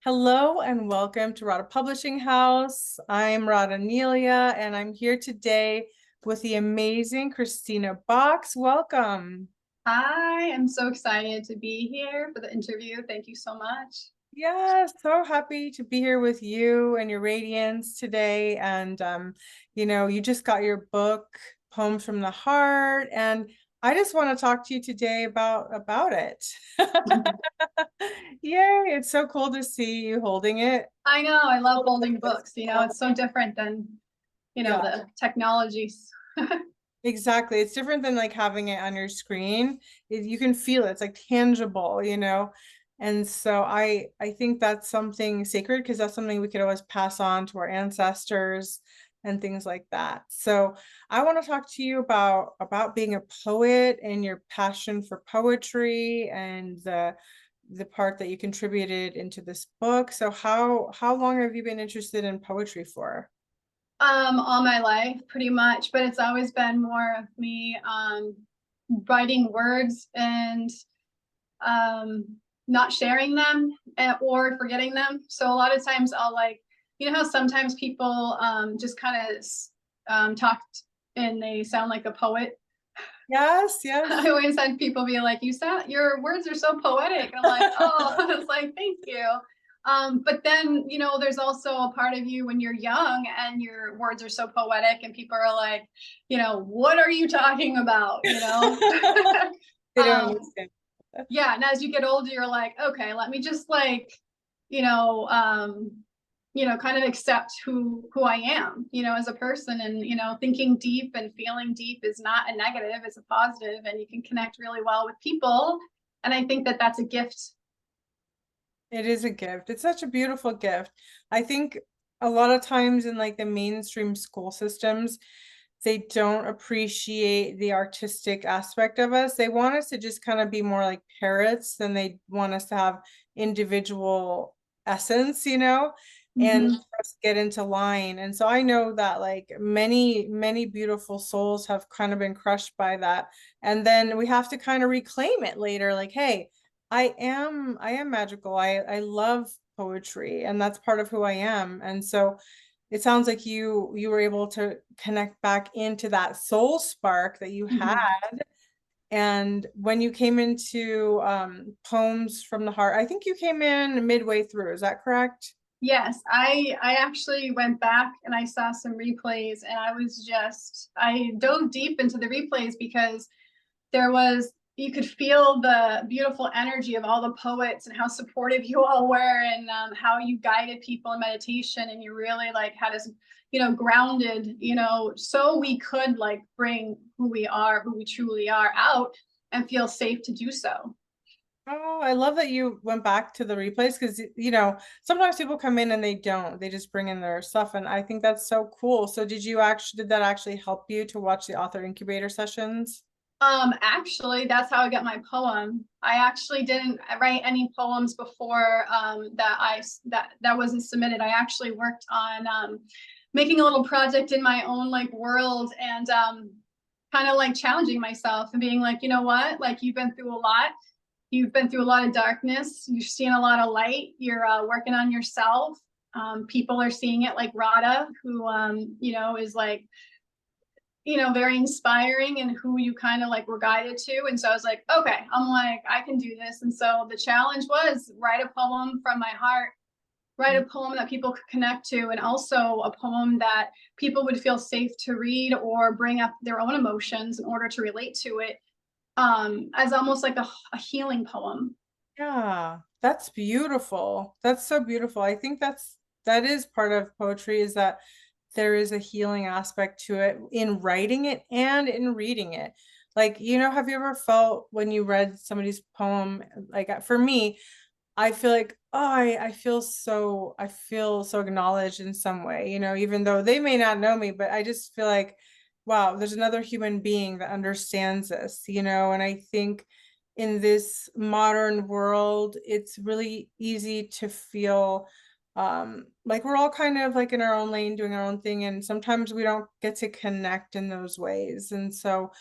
Hello and welcome to Rada Publishing House. I'm Rada Nelia and I'm here today with the amazing Christina Box. Welcome. Hi, I'm so excited to be here for the interview. Thank you so much. Yes, so happy to be here with you and your radiance today. And you just got your book, Poems from the Heart, and I just want to talk to you today about it. Yay, it's so cool to see you holding it. I know, I love holding books. It's so different than, Yeah. the technologies. Exactly. It's different than like having it on your screen. You can feel it. It's like tangible. And so I think that's something sacred because that's something we could always pass on to our ancestors and things like that. So I want to talk to you about being a poet and your passion for poetry and the part that you contributed into this book. So how long have you been interested in poetry for? All my life, pretty much, but it's always been more of me writing words and um not sharing them or forgetting them. So a lot of times I'll how sometimes people just kind of talk and they sound like a poet. Yes, yes. I always had people be like, your words are so poetic. I'm like, oh, it's like, thank you. But then, there's also a part of you when you're young and your words are so poetic and people are like, what are you talking about? They don't um, understand. yeah. And as you get older, you're like, okay, let me just you know, um, kind of accept who I am, as a person. And, thinking deep and feeling deep is not a negative, it's a positive, and you can connect really well with people. And I think that that's a gift. It is a gift. It's such a beautiful gift. I think a lot of times in like the mainstream school systems, they don't appreciate the artistic aspect of us. They want us to just kind of be more like parrots than they want us to have individual essence, and Mm-hmm. for us to get into line. And so I know that like many beautiful souls have kind of been crushed by that. And then we have to kind of reclaim it later, like, hey, I am magical. I love poetry and that's part of who I am. And so it sounds like you were able to connect back into that soul spark that you had. Mm-hmm. And when you came into Poems from the Heart, I think you came in midway through. Is that correct? Yes, I actually went back and I saw some replays, and I dove deep into the replays because you could feel the beautiful energy of all the poets and how supportive you all were, and how you guided people in meditation, and you really like had us grounded, so we could like bring who we truly are out and feel safe to do so. Oh, I love that you went back to the replays because sometimes people come in and they don't. They just bring in their stuff, and I think that's so cool. So did that actually help you to watch the author incubator sessions? Actually, that's how I got my poem. I actually didn't write any poems before that wasn't submitted. I actually worked on making a little project in my own like world, and kind of like challenging myself and being like, you know what? Like you've been through a lot. You've been through a lot of darkness. You've seen a lot of light. You're working on yourself. People are seeing it like Rada, who is like very inspiring and who you kind of like were guided to. And so I was like, okay, I'm like, I can do this. And so the challenge was write a poem from my heart, write a poem that people could connect to, and also a poem that people would feel safe to read or bring up their own emotions in order to relate to it, as almost like a healing poem. Yeah, that's beautiful. That's so beautiful. I think that is part of poetry is that there is a healing aspect to it in writing it and in reading it. Like, have you ever felt when you read somebody's poem, like for me, I feel like, oh, I feel so acknowledged in some way, even though they may not know me, but I just feel like, wow, there's another human being that understands this, and I think in this modern world, it's really easy to feel like we're all kind of like in our own lane doing our own thing, and sometimes we don't get to connect in those ways. And so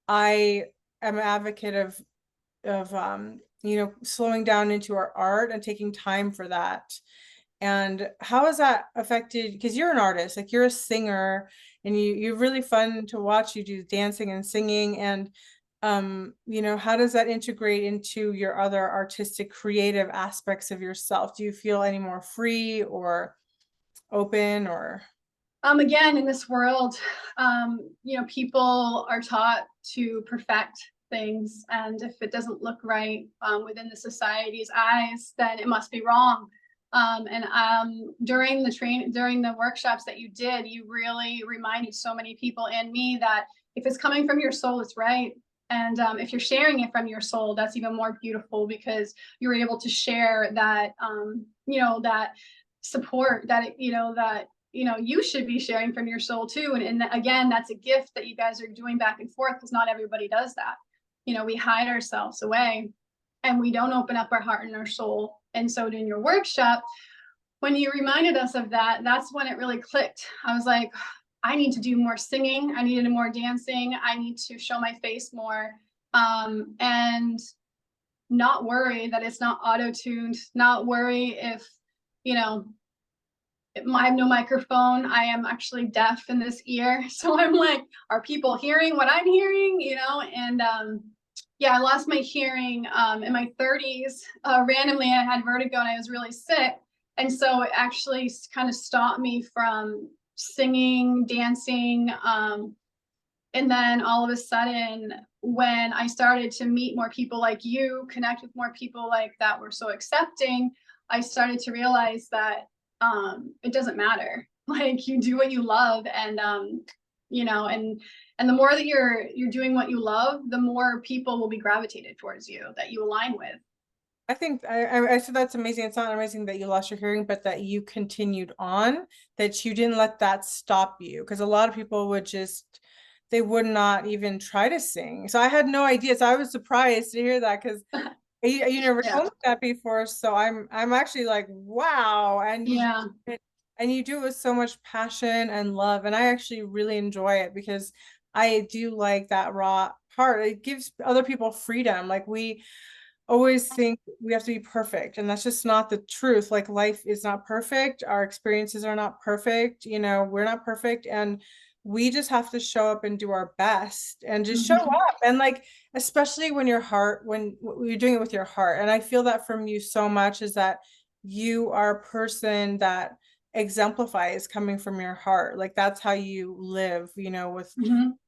I am an advocate of slowing down into our art and taking time for that. And how has that affected, because you're an artist, like you're a singer, and you're really fun to watch. You do dancing and singing, and how does that integrate into your other artistic creative aspects of yourself? Do you feel any more free or open or Again, in this world, people are taught to perfect things, and if it doesn't look right within the society's eyes, then it must be wrong. During the workshops that you did, you really reminded so many people and me that if it's coming from your soul, it's right. And if you're sharing it from your soul, that's even more beautiful, because you're able to share that, that support that, you should be sharing from your soul too. And again, that's a gift that you guys are doing back and forth, because not everybody does that. We hide ourselves away and we don't open up our heart and our soul. And so in your workshop, when you reminded us of that, that's when it really clicked. I was like, I need to do more singing. I needed more dancing. I need to show my face more, and not worry that it's not auto-tuned, not worry if, I have no microphone. I am actually deaf in this ear. So I'm like, are people hearing what I'm hearing? And yeah, I lost my hearing in my 30s. Randomly, I had vertigo and I was really sick. And so it actually kind of stopped me from singing, dancing. And then all of a sudden, when I started to meet more people like you, connect with more people like that were so accepting, I started to realize that it doesn't matter. Like, you do what you love, and and the more that you're doing what you love, the more people will be gravitated towards you that you align with. I think I said that's amazing. It's not amazing that you lost your hearing, but that you continued on, that you didn't let that stop you. Because a lot of people they would not even try to sing. So I had no idea. So I was surprised to hear that, because you never Yeah. told me that before. So I'm actually like, wow. And Yeah. you do it with so much passion and love. And I actually really enjoy it, because I do like that raw part. It gives other people freedom. Like, we always think we have to be perfect, and that's just not the truth. Like, life is not perfect, our experiences are not perfect, we're not perfect, and we just have to show up and do our best and just show up. And like, especially when you're doing it with your heart. And I feel that from you so much, is that you are a person that exemplifies coming from your heart. Like, that's how you live, with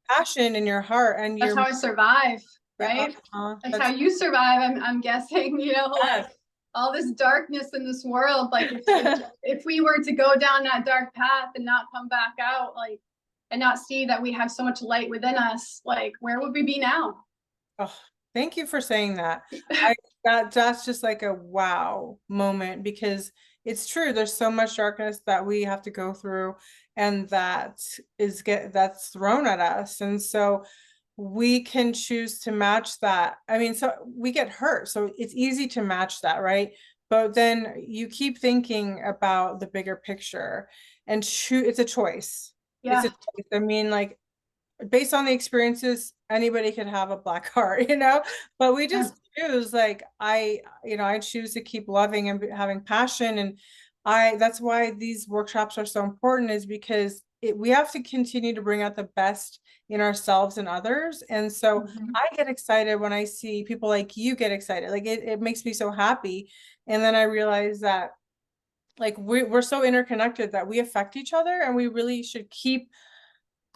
passion in your heart. And That's you're how I survive, yeah, right? That's how you survive. I'm guessing, like all this darkness in this world. Like, if we were to go down that dark path and not come back out, like, and not see that we have so much light within us, like, where would we be now? Oh, thank you for saying that. That's just like a wow moment, because it's true. There's so much darkness that we have to go through, and that's thrown at us. And so we can choose to match that. I mean, so we get hurt, so it's easy to match that, right? But then you keep thinking about the bigger picture, and it's a choice. It's a Yeah. choice. I mean, like, based on the experiences, anybody could have a black heart, but we just choose. Like, I choose to keep loving and having passion. And that's why these workshops are so important, is because we have to continue to bring out the best in ourselves and others. And so I get excited when I see people like you get excited. Like, it makes me so happy. And then I realize that, like, we're so interconnected, that we affect each other, and we really should keep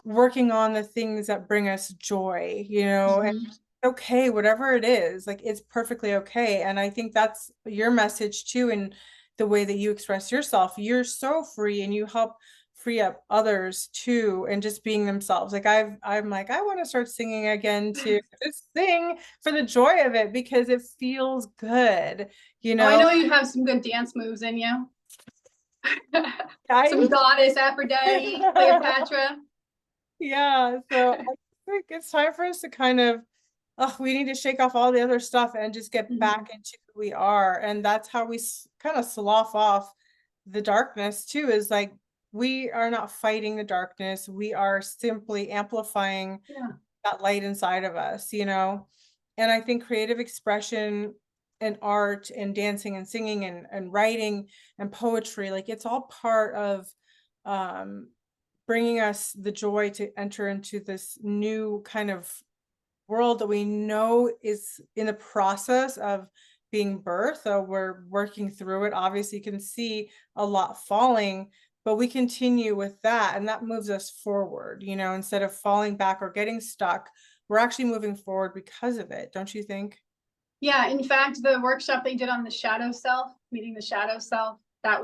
working on the things that bring us joy, and okay, whatever it is, like, it's perfectly okay. And I think that's your message too, in the way that you express yourself. You're so free, and you help free up others too, and just being themselves. Like, I'm like, I want to start singing again too. Just sing for the joy of it, because it feels good, Oh, I know you have some good dance moves in you. Some I goddess Aphrodite, Cleopatra. Yeah, so I think it's time for us to kind of, we need to shake off all the other stuff and just get back into who we are. And that's how we kind of slough off the darkness too, is like, we are not fighting the darkness. We are simply amplifying that light inside of us. And I think creative expression and art and dancing and singing and writing and poetry, like it's all part of um bringing us the joy to enter into this new kind of world that we know is in the process of being birthed. So we're working through it. Obviously, you can see a lot falling, but we continue with that, and that moves us forward, you know, instead of falling back or getting stuck. We're actually moving forward because of it, don't you think? Yeah, in fact, the workshop they did on the shadow self, meeting the shadow self, that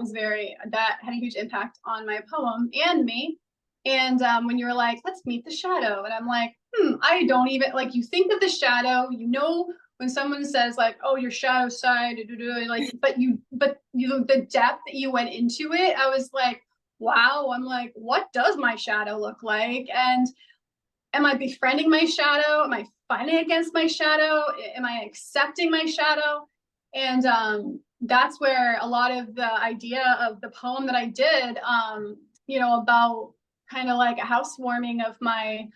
had a huge impact on my poem and me. And when you were like, let's meet the shadow, and I'm like, I don't even like, you think of the shadow, you know, when someone says like, oh, your shadow side, like, but you, the depth that you went into it, I was like, wow, I'm like, what does my shadow look like? And am I befriending my shadow? Am I fighting against my shadow? Am I accepting my shadow? And that's where a lot of the idea of the poem that I did, about kind of like a housewarming of my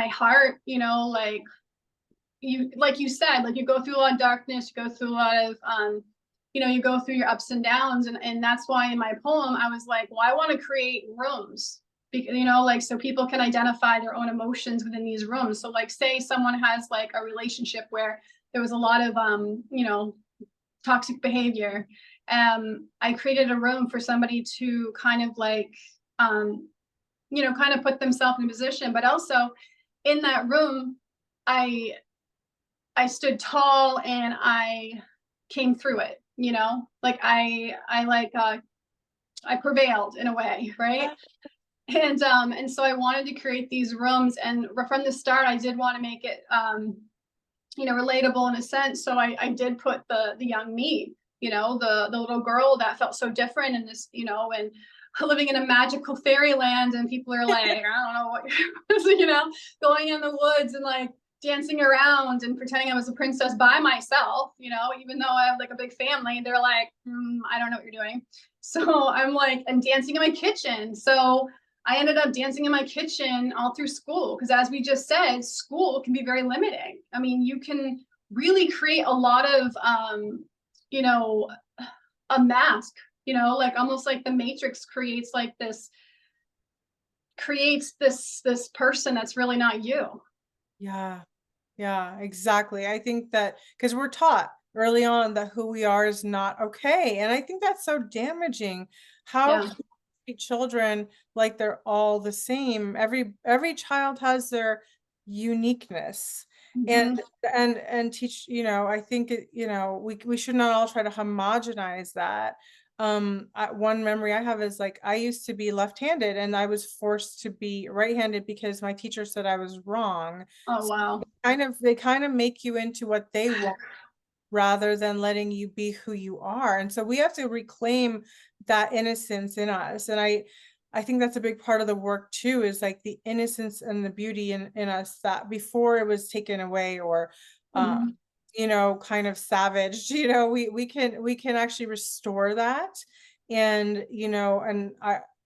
heart, like you said, like you go through a lot of darkness, you go through a lot of you go through your ups and downs, and that's why in my poem I was like, well, I want to create rooms, because like so people can identify their own emotions within these rooms. So like say someone has like a relationship where there was a lot of toxic behavior. I created a room for somebody to kind of like kind of put themselves in a position, but also in that room, I I stood tall and I came through it, like I prevailed in a way, right? And so I wanted to create these rooms, and from the start I did want to make it relatable in a sense. So I did put the young me, the little girl that felt so different in this, and living in a magical fairyland, and people are like, I don't know what going in the woods and like dancing around and pretending I was a princess by myself, even though I have like a big family. They're like, I don't know what you're doing. So I'm like, and dancing in my kitchen. So I ended up dancing in my kitchen all through school, because as we just said, school can be very limiting. I mean, you can really create a lot of, you know, a mask, like almost like the Matrix creates this person that's really not you. Yeah. Yeah, exactly. I think that because we're taught early on that who we are is not okay. And I think that's so damaging. How Yeah. can we treat children like they're all the same? Every child has their uniqueness. Hmm. And teach, I think we should not all try to homogenize that. One memory I have is like I used to be left-handed and I was forced to be right-handed because my teacher said I was wrong. Oh, wow. They kind of make you into what they want rather than letting you be who you are. And so we have to reclaim that innocence in us. And I think that's a big part of the work too, is like the innocence and the beauty in us that before it was taken away or Hmm. kind of savaged, we can actually restore that. And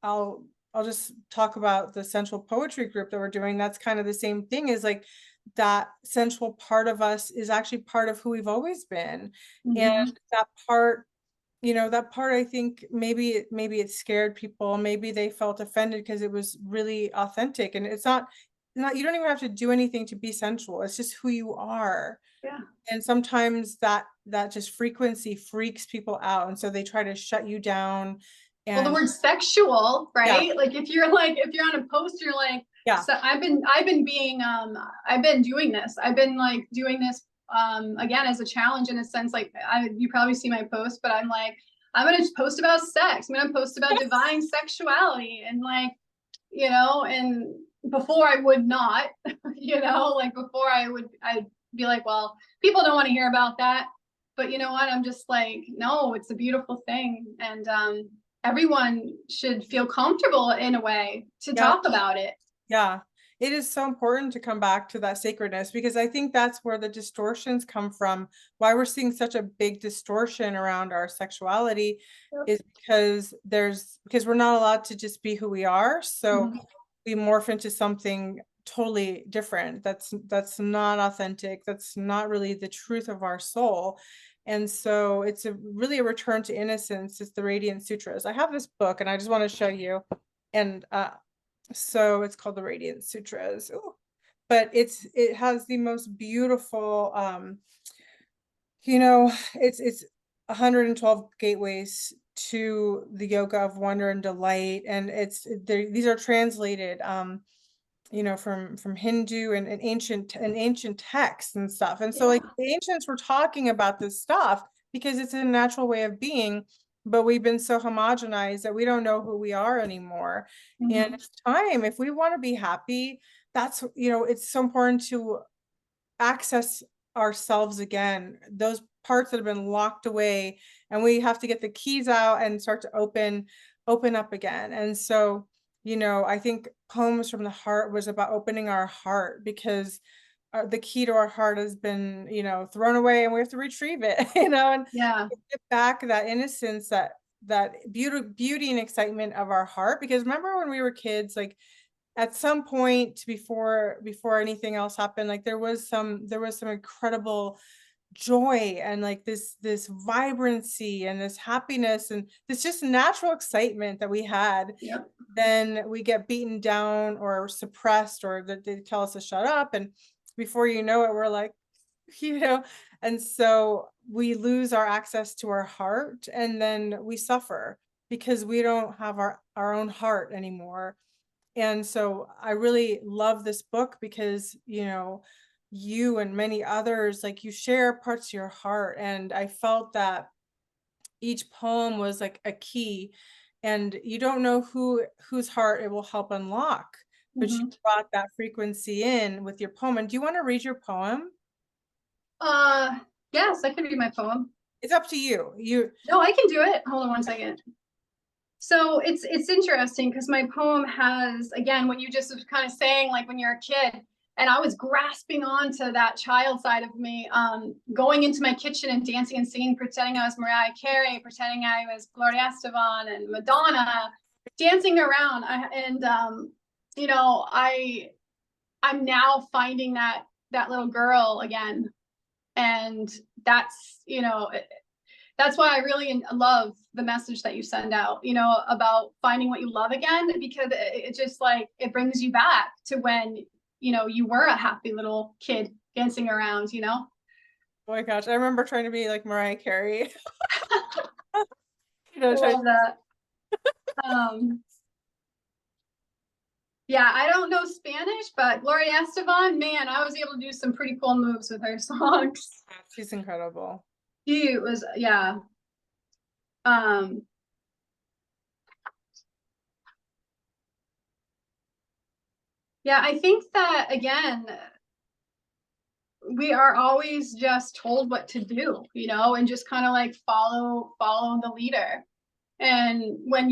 I'll I'll just talk about the sensual poetry group that we're doing. That's kind of the same thing, is like that sensual part of us is actually part of who we've always been. And Hmm. that part, I think maybe it scared people. Maybe they felt offended because it was really authentic. And it's not, you don't even have to do anything to be sensual. It's just who you are. Yeah. And sometimes that just frequency freaks people out. And so they try to shut you down. Well, the And word sexual, yeah, right? Like if you're on a post, you're like, yeah, so I've been doing this. I've been like doing this again as a challenge, in a sense. Like you probably see my post, but I'm like, I'm gonna post about sex. I'm gonna post about divine sexuality, and like, and before I would not, like before I'd be like, well, people don't want to hear about that. But you know what? I'm just like, no, it's a beautiful thing. And everyone should feel comfortable in a way to yeah. talk about it. Yeah, it is so important to come back to that sacredness, because I think that's where the distortions come from. Why we're seeing such a big distortion around our sexuality Yep. is because we're not allowed to just be who we are. So Mhm. we morph into something totally different. That's not authentic. That's not really the truth of our soul. And so it's really a return to innocence. It's the Radiant Sutras. I have this book and I just want to show you. And so it's called the Radiant Sutras. Ooh. But it has the most beautiful it's 112 gateways to the yoga of wonder and delight. And these are translated from Hindu and ancient texts and stuff. And so like Yeah. the ancients were talking about this stuff because it's a natural way of being, but we've been so homogenized that we don't know who we are anymore. And Mhm. it's time, if we want to be happy, that's, it's so important to access ourselves again, those parts that have been locked away, and we have to get the keys out and start to open up again. And so, I think Poems from the Heart was about opening our heart, because the key to our heart has been, thrown away, and we have to retrieve it, and Yeah. get back that innocence, that beauty and excitement of our heart. Because remember when we were kids, like at some point before anything else happened, like there was some incredible joy, and like this vibrancy and this happiness and this just natural excitement that we had. Yep. Then we get beaten down or suppressed, or that they tell us to shut up, and before you know it, we're like, you know and so we lose our access to our heart, and then we suffer because we don't have our own heart anymore. And so I really love this book because, you and many others, like, you share parts of your heart. And I felt that each poem was like a key, and you don't know whose heart it will help unlock, but you Mhm. brought that frequency in with your poem. And do you want to read your poem? Uh, yes, I can read my poem. It's up to you. No, I can do it. Hold on one second. So it's interesting because my poem has, again, what you just was kind of saying, like when you're a kid, and I was grasping onto that child side of me, going into my kitchen and dancing and singing, pretending I was Mariah Carey, pretending I was Gloria Estefan and Madonna, dancing around. You know, I'm now finding that little girl again, and that's why I really love the message that you send out, about finding what you love again, because it just like, it brings you back to when, you were a happy little kid dancing around. Oh my gosh, I remember trying to be like Mariah Carey. I Trying. love that. Um, yeah, I don't know Spanish, but Gloria Estefan, man, I was able to do some pretty cool moves with her songs. She's incredible. She was, yeah. Um, yeah, I think that again, we are always just told what to do, and just kind of like follow the leader. And when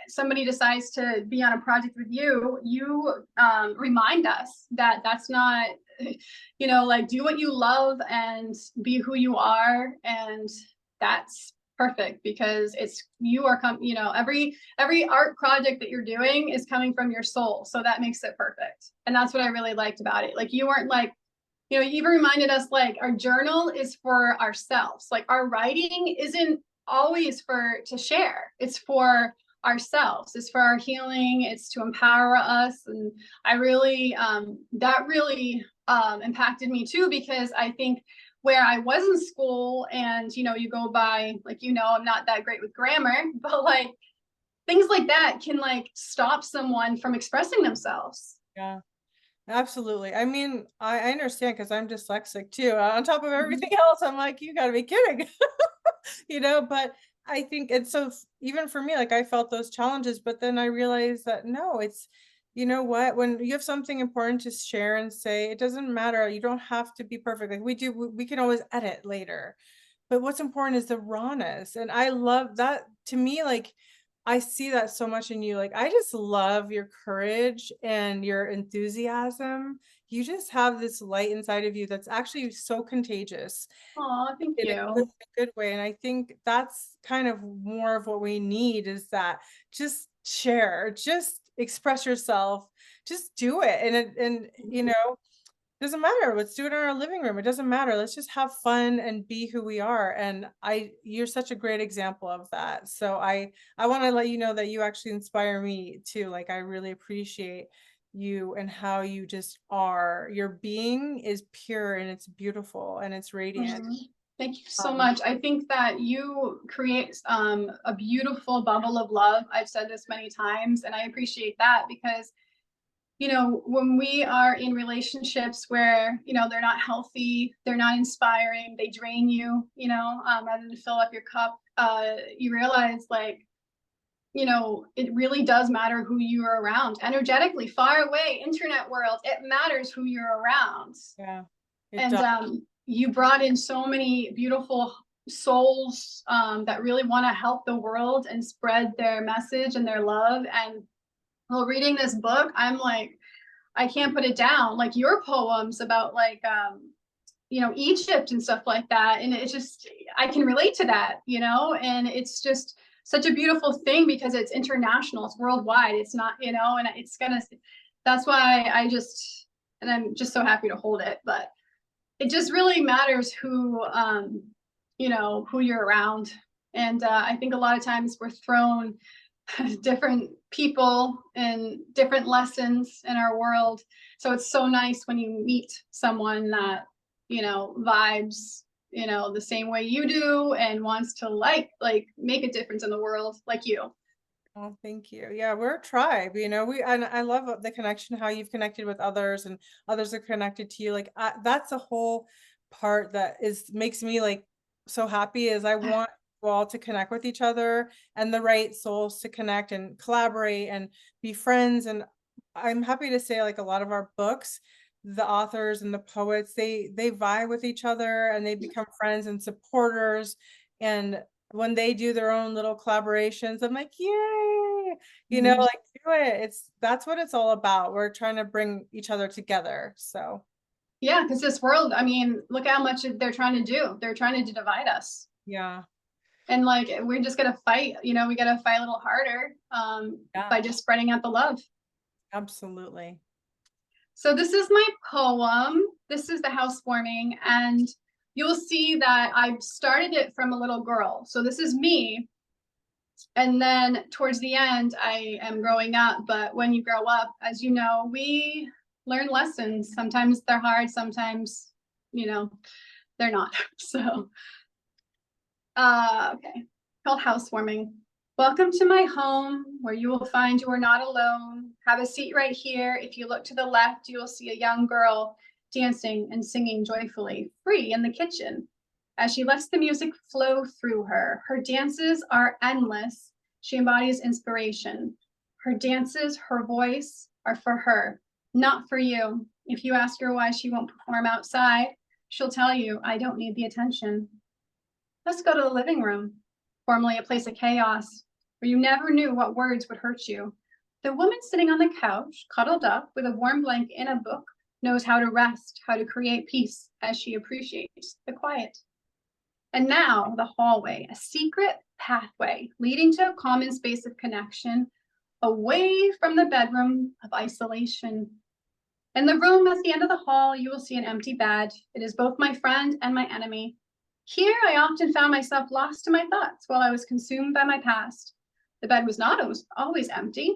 somebody decides to be on a project with you, you remind us that that's not, like, do what you love and be who you are, and that's perfect, because every art project that you're doing is coming from your soul, so that makes it perfect. And that's what I really liked about it. Like, you weren't like, you even reminded us, like, our journal is for ourselves. Like, our writing isn't always to share. It's for ourselves. It's for our healing. It's to empower us. And I really, that really impacted me too, because I think where I was in school, and, you go by, like, I'm not that great with grammar, but like things like that can like stop someone from expressing themselves. Yeah. Absolutely. I mean, I understand because I'm dyslexic too. On top of everything Mhm. else, I'm like, you got to be kidding. But I think it's so, even for me, like, I felt those challenges, but then I realized that no, it's, you know what, when you have something important to share and say, it doesn't matter. You don't have to be perfect. Like we can always edit later. But what's important is the rawness. And I love that. To me, like, I see that so much in you. Like, I just love your courage and your enthusiasm. You just have this light inside of you that's actually so contagious Oh, thank in you. a good way. And I think that's kind of more of what we need, is that just share, just express yourself, just do it. And Doesn't matter. Let's do it in our living room. It doesn't matter. Let's just have fun and be who we are. And you're such a great example of that. So I want to let you know that you actually inspire me too. Like I really appreciate you and how you just are. Your being is pure and it's beautiful and it's radiant. Mhm. Thank you so Um, much. I think that you create a beautiful bubble of love. I've said this many times, and I appreciate that because, you know, when we are in relationships where, you know, they're not healthy, they're not inspiring, they drain you, you know, rather than fill up your cup, you realize like, you know, it really does matter who you are around energetically, far away, internet world, it matters who you're around. yeah, it And does. you brought in so many beautiful souls that really want to help the world and spread their message and their love. And while reading this book, I'm like, I can't put it down. Like your poems about like you know, Egypt and stuff like that. And it's just, I can relate to that, you know, and it's just such a beautiful thing because it's international, it's worldwide. It's not, you know, and it's gonna, that's why I just, and I'm just so happy to hold it. But it just really matters who, you know, who you're around. And I think a lot of times we're thrown different people and different lessons in our world. So it's so nice when you meet someone that, you know, vibes, you know, the same way you do and wants to like make a difference in the world like you. Oh, thank you. Yeah, we're a tribe, you know. And I love the connection, how you've connected with others and others are connected to you. Like that's a whole part that is makes me like so happy is I want you all to connect with each other and the right souls to connect and collaborate and be friends. And I'm happy to say like a lot of our books, the authors and the poets, they vie with each other and they become friends and supporters. And when they do their own little collaborations, I'm like, yay, you know, Mhm. like do it. That's what it's all about. We're trying to bring each other together. So Yeah, because this world, I mean, look how much they're trying to do. They're trying to divide us. yeah, And like we're just gonna fight, you know, we gotta fight a little harder yeah, by just spreading out the love. absolutely. So this is my poem. This is the housewarming, and you'll see that I started it from a little girl. So this is me, and then towards the end, I am growing up. But when you grow up, as you know, we learn lessons. Sometimes they're hard, sometimes, you know, they're not. So okay, called housewarming. Welcome to my home, where you will find you are not alone. Have a seat right here. If you look to the left, you will see a young girl dancing and singing joyfully, free in the kitchen. As she lets the music flow through her, her dances are endless. She embodies inspiration. Her dances, her voice are for her, not for you. If you ask her why she won't perform outside, she'll tell you, I don't need the attention. Let's go to the living room, formerly a place of chaos, where you never knew what words would hurt you. The woman sitting on the couch, cuddled up with a warm blanket and a book, knows how to rest, how to create peace as she appreciates the quiet. And now the hallway, a secret pathway leading to a common space of connection, away from the bedroom of isolation. In the room at the end of the hall, you will see an empty bed. It is both my friend and my enemy. Here, I often found myself lost in my thoughts while I was consumed by my past. The bed was not always empty.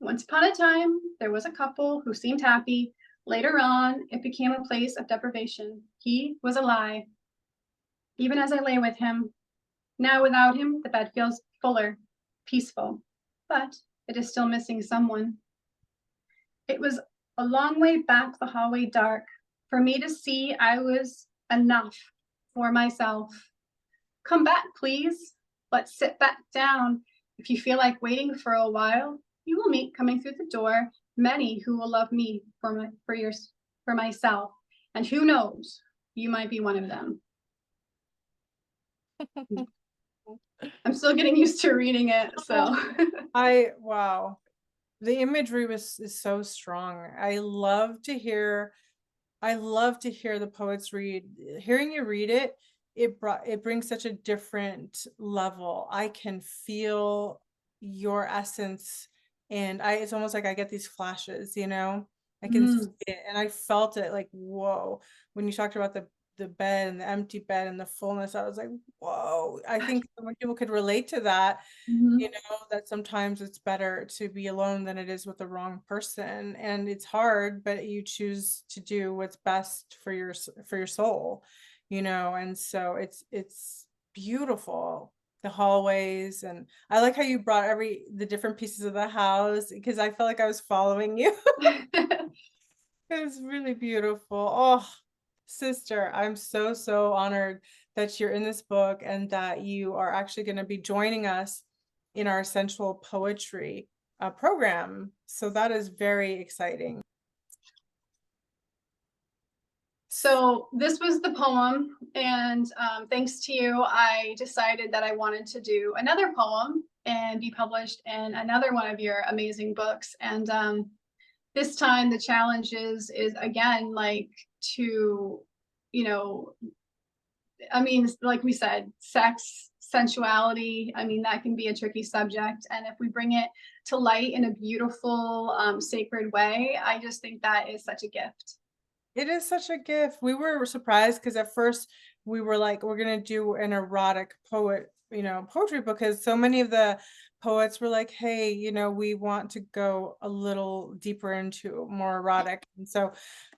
Once upon a time, there was a couple who seemed happy. Later on, it became a place of deprivation. He was a lie. Even as I lay with him, now without him, the bed feels fuller, peaceful, but it is still missing someone. It was a long way back the hallway dark for me to see I was enough for myself. Come back, please. Let's sit back down. If you feel like waiting for a while, you will meet coming through the door many who will love me for myself. And who knows, you might be one of them. I'm still getting used to reading it, so Wow. The imagery is so strong. I love to hear the poets read. Hearing you read it, it brings such a different level. I can feel your essence and it's almost like I get these flashes, you know? I can see Mm. it, and I felt it like, whoa. When you talked about the bed and the empty bed and the fullness, I was like, whoa. I think so many people could relate to that, you Mhm. know, that sometimes it's better to be alone than it is with the wrong person. And it's hard, but you choose to do what's best for your soul, you know. And so it's beautiful, the hallways. And I like how you brought the different pieces of the house, because I felt like I was following you. It was really beautiful. Oh, sister, I'm so, so honored that you're in this book and that you are actually going to be joining us in our sensual poetry program. So that is very exciting. So this was the poem, and thanks to you, I decided that I wanted to do another poem and be published in another one of your amazing books. And this time the challenge is again like to, you know, I mean, like we said, sex, sensuality, I mean, that can be a tricky subject. And if we bring it to light in a beautiful, sacred way, I just think that is such a gift. It is such a gift. We were surprised because at first we were like, we're gonna do an erotic poet, you know, poetry, because so many of the poets were like, hey, you know, we want to go a little deeper into more erotic. And so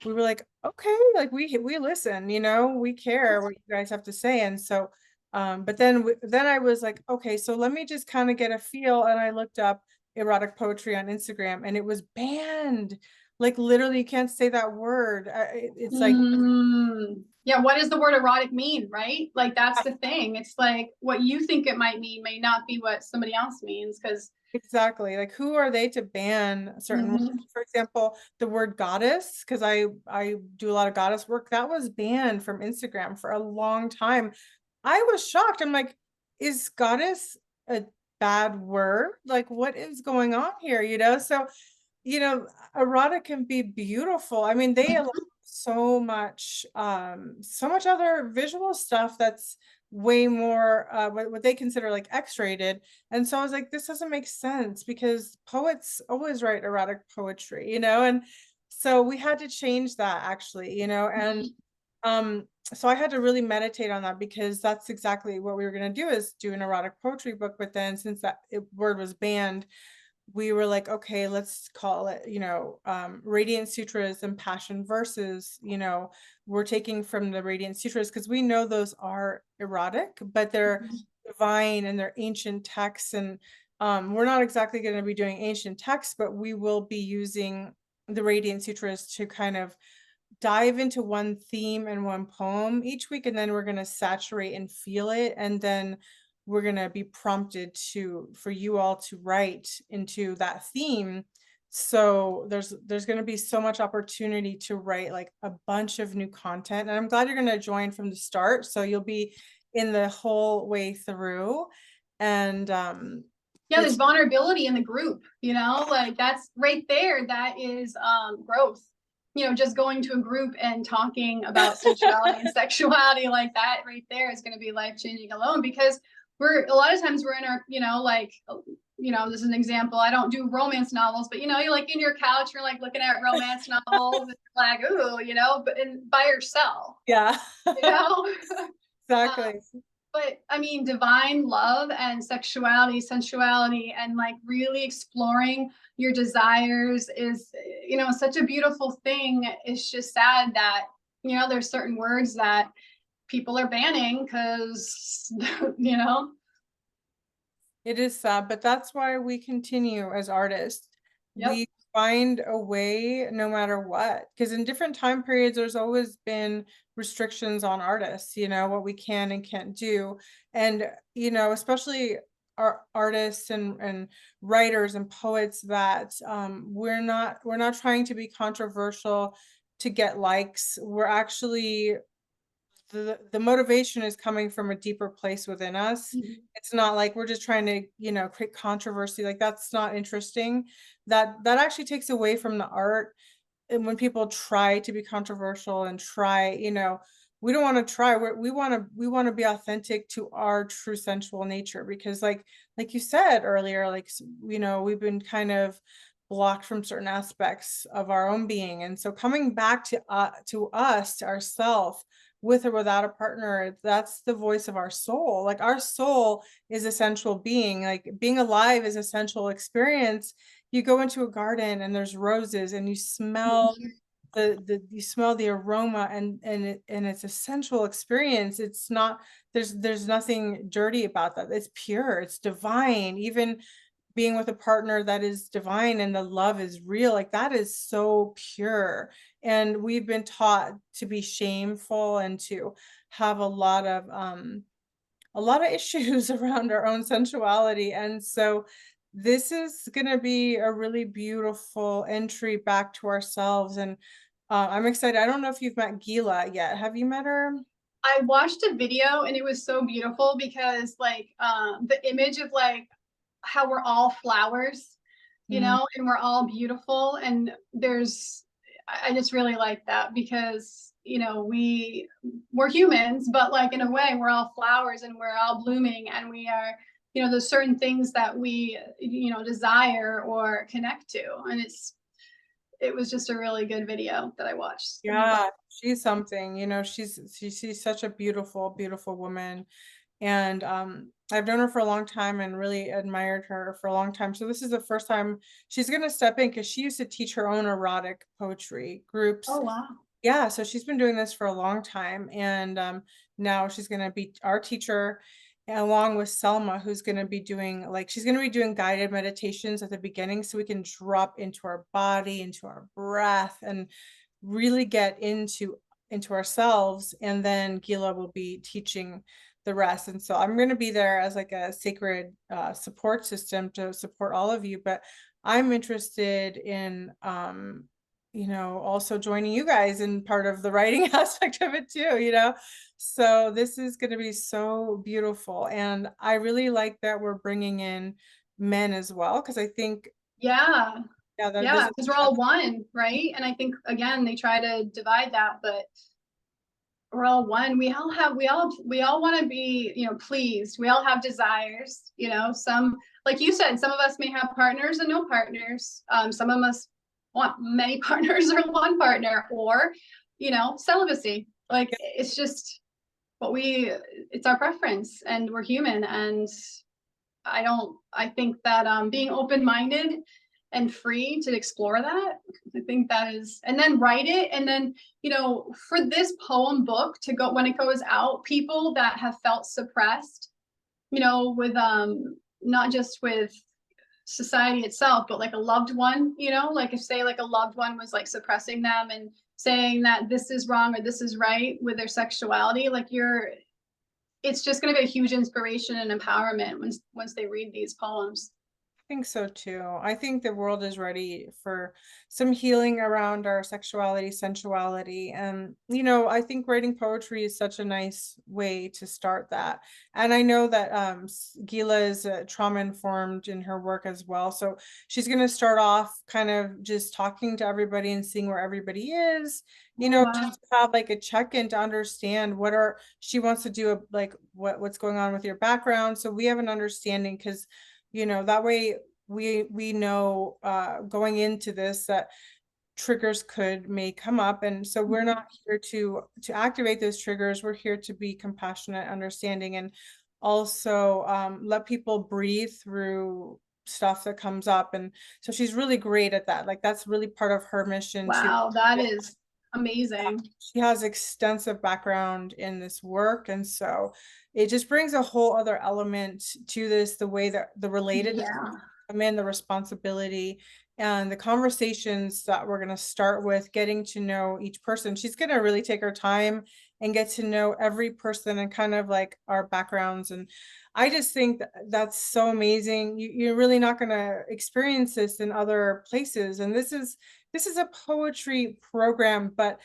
we were like, okay, like we listen, you know, we care what you guys have to say. And so but then I was like, okay, so let me just kind of get a feel. And I looked up erotic poetry on Instagram and it was banned. Like literally, you can't say that word. It's like Mm. Yeah, what does the word erotic mean, right? Like that's the thing. It's like what you think it might mean may not be what somebody else means because exactly like who are they to ban certain words? mm-hmm. For example, the word goddess, because I do a lot of goddess work, that was banned from Instagram for a long time. I was shocked. I'm like, is goddess a bad word? Like, what is going on here? You know, so you know, erotic can be beautiful. I mean, they allow so much other visual stuff that's way more what they consider like X-rated. And so I was like, this doesn't make sense because poets always write erotic poetry, you know, and so we had to change that actually, you know, and so I had to really meditate on that because that's exactly what we were going to do, is do an erotic poetry book. But then since word was banned, we were like, okay, let's call it, you know, Radiant Sutras and Passion Verses. You know, we're taking from the Radiant Sutras because we know those are erotic, but they're divine and they're ancient texts. And we're not exactly going to be doing ancient texts, but we will be using the Radiant Sutras to kind of dive into one theme and one poem each week, and then we're going to saturate and feel it, and then we're going to be prompted for you all to write into that theme. So there's going to be so much opportunity to write like a bunch of new content, and I'm glad you're going to join from the start, so you'll be in the whole way through. And Yeah, there's it's vulnerability in the group, you know, like that's right there. That is growth. You know, just going to a group and talking about sensuality and sexuality like that right there is going to be life changing alone because we're a lot of times we're in our, you know, like, you know, this is an example. I don't do romance novels, but you know, you're like in your couch, you're like looking at romance novels, and you're like, ooh, you know, but by yourself, yeah. you know. Exactly. But I mean, divine love and sexuality, sensuality, and like really exploring your desires is, you know, such a beautiful thing. It's just sad that, you know, there's certain words that people are banning because, you know. It is sad, but that's why we continue as artists. Yep. We find a way no matter what. Because in different time periods, there's always been restrictions on artists, you know, what we can and can't do. And, you know, especially our artists and writers and poets that we're not trying to be controversial to get likes. We're actually the motivation is coming from a deeper place within us. Mhm. It's not like we're just trying to, you know, create controversy. Like that's not interesting. That actually takes away from the art. And when people try to be controversial and try, you know, we don't want to try. We want to be authentic to our true sensual nature, because like you said earlier, like you know, we've been kind of blocked from certain aspects of our own being. And so coming back to us, to ourself, with or without a partner, that's the voice of our soul. Like our soul is a sensual being. Like being alive is a sensual experience. You go into a garden and there's roses and you smell you smell the aroma, and it's a sensual experience. It's not, there's nothing dirty about that. It's pure, it's divine. Even being with a partner that is divine and the love is real, like that is so pure. And we've been taught to be shameful and to have a lot of issues around our own sensuality. And so this is going to be a really beautiful entry back to ourselves. And I'm excited. I don't know if you've met Gila yet. Have you met her? I watched a video and it was so beautiful because like the image of like how we're all flowers, you Mm, know, and we're all beautiful. And I just really like that because, you know, we're humans, but like in a way, we're all flowers and we're all blooming and we are, you know, there's certain things that we, you know, desire or connect to. And it was just a really good video that I watched. yeah, she's something, she's such a beautiful, beautiful woman. And I've known her for a long time and really admired her for a long time. So this is the first time she's going to step in, because she used to teach her own erotic poetry groups. Oh, wow. Yeah, so she's been doing this for a long time, and now she's going to be our teacher, along with Selma, who's going to be doing, like, she's going to be doing guided meditations at the beginning, so we can drop into our body, into our breath, and really get into ourselves. And then Gila will be teaching the rest. And so I'm going to be there as like a sacred support system to support all of you. But I'm interested in also joining you guys in part of the writing aspect of it too. So this is going to be so beautiful. And I really like that we're bringing in men as well, because I think, Yeah. yeah, that Yeah, this, because we're all one, right? And I think again they try to divide that, but we're all one. We all want to be, you know, pleased. We all have desires, you know. Some, like you said, some of us may have partners and no partners. Some of us want many partners or one partner, or, you know, celibacy. Like it's just it's our preference and we're human. And I think that being open-minded and free to explore that, I think that is, and then write it. And then, you know, for this poem book to go, when it goes out, people that have felt suppressed, you know, with not just with society itself, but like a loved one, you know, like if say like a loved one was like suppressing them and saying that this is wrong or this is right with their sexuality, like it's just going to be a huge inspiration and empowerment once they read these poems. think so too. I think the world is ready for some healing around our sexuality, sensuality. And, I think writing poetry is such a nice way to start that. And I know that Gila is trauma informed in her work as well. So she's going to start off kind of just talking to everybody and seeing where everybody is, Oh, wow. just have like a check-in to understand she wants to do, like what's going on with your background. So we have an understanding, because that way we know going into this that triggers may come up. And so we're not here to activate those triggers. We're here to be compassionate, understanding, and also let people breathe through stuff that comes up. And so she's really great at that. Like that's really part of her mission too. Wow, that is amazing. She has extensive background in this work, and so it just brings a whole other element to this, the way that the related Yeah. come in, the responsibility, and the conversations that we're going to start with, getting to know each person. She's going to really take her time and get to know every person and kind of like our backgrounds. And I just think that's so amazing. You're really not going to experience this in other places. And this is a poetry program, but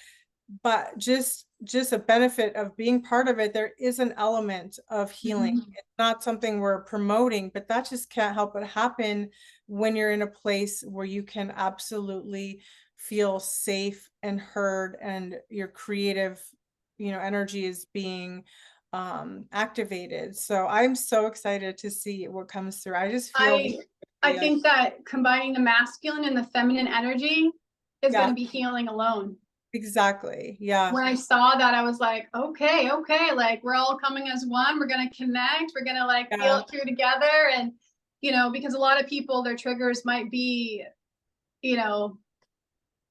just a benefit of being part of it, there is an element of healing. Mhm. It's not something we're promoting, but that just can't help but happen when you're in a place where you can absolutely feel safe and heard, and your creative energy is being activated. So I'm so excited to see what comes through. I just feel I I think that combining the masculine and the feminine energy is going Yeah, to be healing alone. exactly. Yeah. When I saw that, I was like, okay, like we're all coming as one. We're going to connect. We're going to like feel Yeah. it through together. And, you know, because a lot of people, their triggers might be, you know,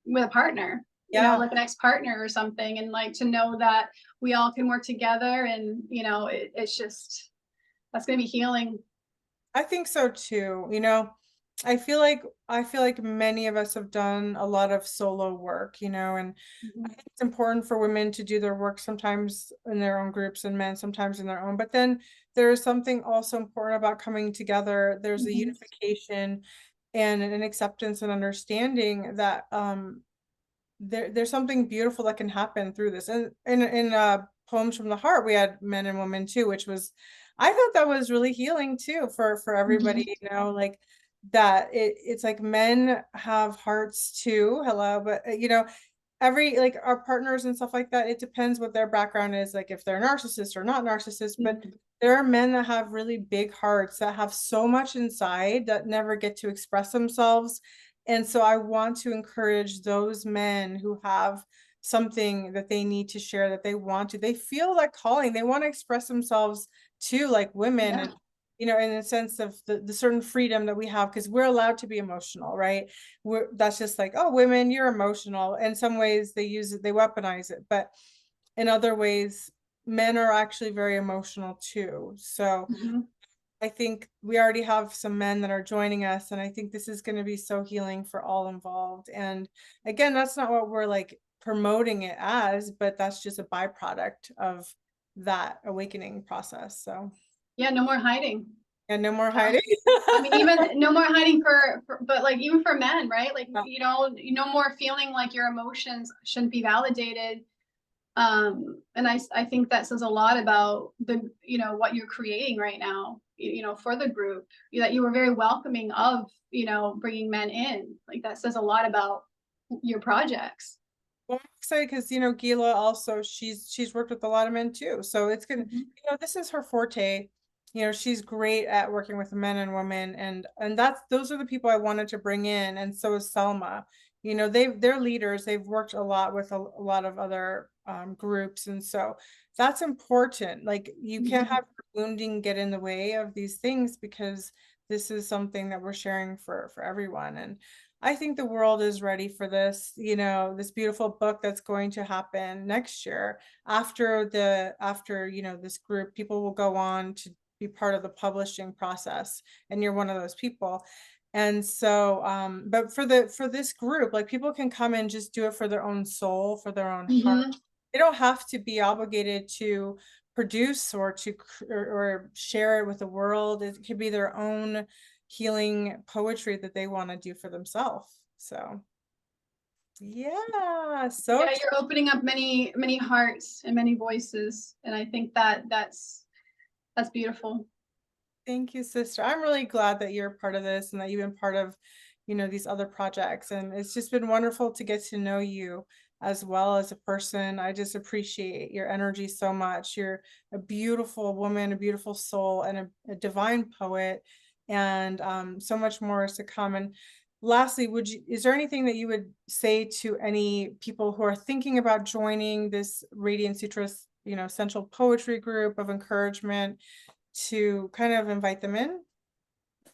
with a partner, you know, Yeah. like an ex-partner or something. And like to know that we all can work together and, you know, it's just, that's going to be healing. I think so too. You know, I feel like many of us have done a lot of solo work, you know, and I Mhm. think it's important for women to do their work sometimes in their own groups and men sometimes in their own. But then there is something also important about coming together. There's a Mhm. unification and an acceptance and understanding that there's something beautiful that can happen through this. And in Poems from the Heart, we had men and women too, which was, I thought that was really healing too for everybody, Mhm. you know, like that it's like men have hearts too. Hello, but you know, every like our partners and stuff like that, it depends what their background is, like if they're narcissists or not narcissists, but Mhm. there are men that have really big hearts that have so much inside that never get to express themselves. And so I want to encourage those men who have something that they need to share, that they want to, they feel that calling, they want to express themselves too, like women. Yeah. And you know, in the sense of the certain freedom that we have, because we're allowed to be emotional, right? That's just like, oh, women, you're emotional. In some ways they use it, they weaponize it, but in other ways men are actually very emotional too. So Mhm. I think we already have some men that are joining us, and I think this is going to be so healing for all involved. And again, that's not what we're like promoting it as, but that's just a byproduct of that awakening process. So Yeah, no more hiding. yeah, no more Yeah. hiding. I mean, even no more hiding but like even for men, right? Like, you know, no more feeling like your emotions shouldn't be validated. And I think that says a lot about the, you know, what you're creating right now, you know, for the group, that you were very welcoming of, you know, bringing men in. Like that says a lot about your projects. Well, I'm excited because you know Gila also she's worked with a lot of men too, so it's gonna, Mhm. you know, this is her forte. You know, she's great at working with men and women, and that's those are the people I wanted to bring in, and so is Selma. You know, they're leaders. They've worked a lot with a lot of other groups, and so that's important. Like you can't Mhm. have wounding get in the way of these things because this is something that we're sharing for everyone. And I think the world is ready for this, you know, this beautiful book that's going to happen next year after, you know, this group, people will go on to be part of the publishing process, and you're one of those people. And so, but for this group, like people can come and just do it for their own soul, for their own heart. Mhm. They don't have to be obligated to produce or share it with the world. It could be their own healing poetry that they want to do for themselves. So yeah, so Yeah, you're opening up many hearts and many voices, and I think that that's beautiful. thank you, sister. I'm really glad that you're part of this and that you've been part of, you know, these other projects. And it's just been wonderful to get to know you as well as a person. I just appreciate your energy so much. You're a beautiful woman, a beautiful soul, and a divine poet. And so much more is to come. And lastly, is there anything that you would say to any people who are thinking about joining this Radiant Sutras, you know, Essential Poetry group of encouragement, to kind of invite them in?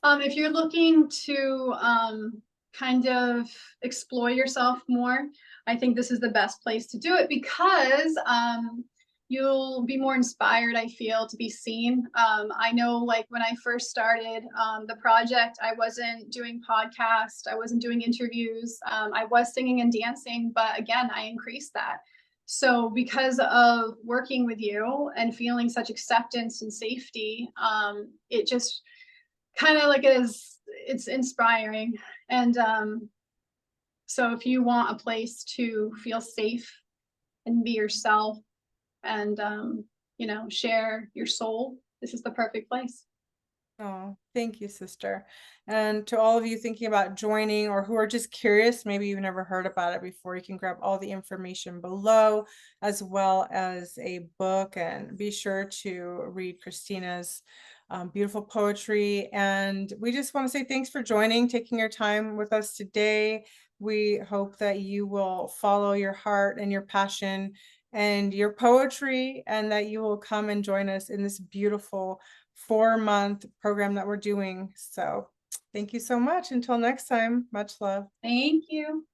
If you're looking to kind of explore yourself more, I think this is the best place to do it because you'll be more inspired, I feel, to be seen. I know, like, when I first started the project, I wasn't doing podcasts, I wasn't doing interviews, I was singing and dancing, but again, I increased that. So, because of working with you and feeling such acceptance and safety, it just kind of like it's inspiring. And so if you want a place to feel safe and be yourself and you know, share your soul, this is the perfect place. Oh, thank you, sister. And to all of you thinking about joining or who are just curious, maybe you've never heard about it before, you can grab all the information below, as well as a book. And be sure to read Christina's beautiful poetry. And we just want to say thanks for joining, taking your time with us today. We hope that you will follow your heart and your passion and your poetry, and that you will come and join us in this beautiful 4-month program that we're doing. So thank you so much. Until next time, much love. Thank you.